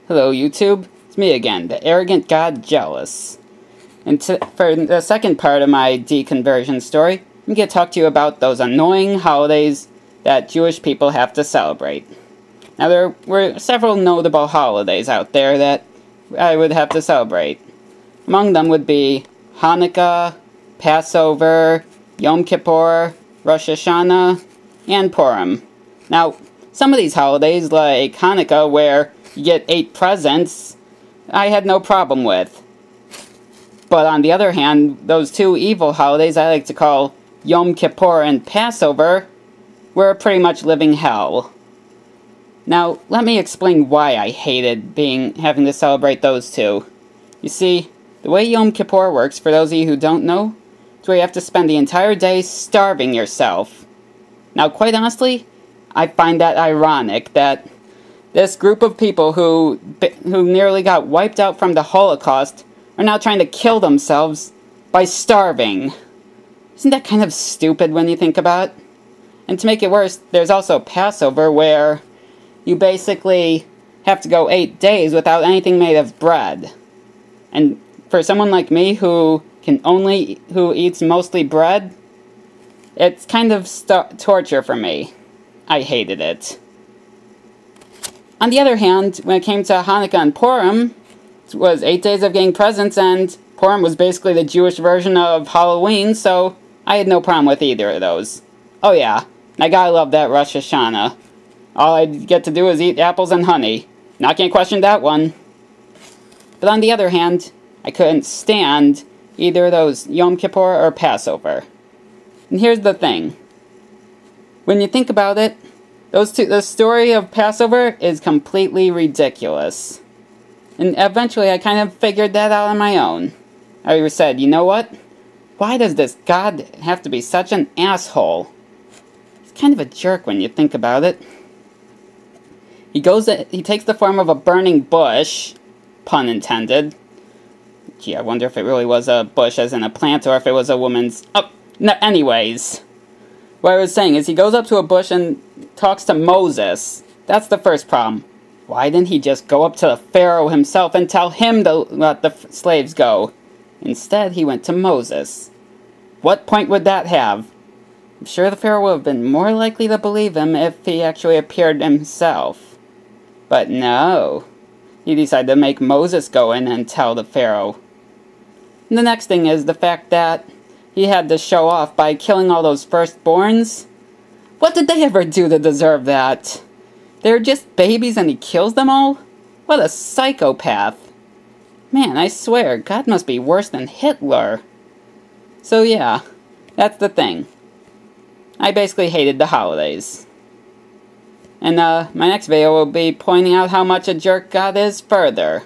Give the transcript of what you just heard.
Hello YouTube, it's me again, the arrogant god Jealous. And for the second part of my deconversion story, I'm going to talk to you about those annoying holidays that Jewish people have to celebrate. Now there were several notable holidays out there that I would have to celebrate. Among them would be Hanukkah, Passover, Yom Kippur, Rosh Hashanah, and Purim. Now, some of these holidays, like Hanukkah, where you get 8 presents, I had no problem with. But on the other hand, those two evil holidays I like to call Yom Kippur and Passover were pretty much living hell. Now, let me explain why I hated having to celebrate those two. You see, the way Yom Kippur works, for those of you who don't know, is where you have to spend the entire day starving yourself. Now, quite honestly, I find that ironic that this group of people who nearly got wiped out from the Holocaust are now trying to kill themselves by starving. Isn't that kind of stupid when you think about it? And to make it worse, there's also Passover, where you basically have to go 8 days without anything made of bread. And for someone like me who eats mostly bread, it's kind of torture for me. I hated it. On the other hand, when it came to Hanukkah and Purim, it was 8 days of getting presents, and Purim was basically the Jewish version of Halloween, so I had no problem with either of those. Oh yeah, I gotta love that Rosh Hashanah. All I get to do is eat apples and honey. Not gonna question that one. But on the other hand, I couldn't stand either of those Yom Kippur or Passover. And here's the thing. When you think about it, the story of Passover is completely ridiculous. And eventually I kind of figured that out on my own. I said, you know what? Why does this God have to be such an asshole? He's kind of a jerk when you think about it. He takes the form of a burning bush, pun intended. Gee, I wonder if it really was a bush as in a plant or if it was a woman's... Oh, no, anyways. What I was saying is he goes up to a bush and talks to Moses. That's the first problem. Why didn't he just go up to the Pharaoh himself and tell him to let the slaves go? Instead, he went to Moses. What point would that have? I'm sure the Pharaoh would have been more likely to believe him if he actually appeared himself. But no. He decided to make Moses go in and tell the Pharaoh. And the next thing is the fact that he had to show off by killing all those firstborns. What did they ever do to deserve that? They're just babies and he kills them all? What a psychopath. Man, I swear, God must be worse than Hitler. So yeah, that's the thing. I basically hated the holidays. And my next video will be pointing out how much a jerk God is further.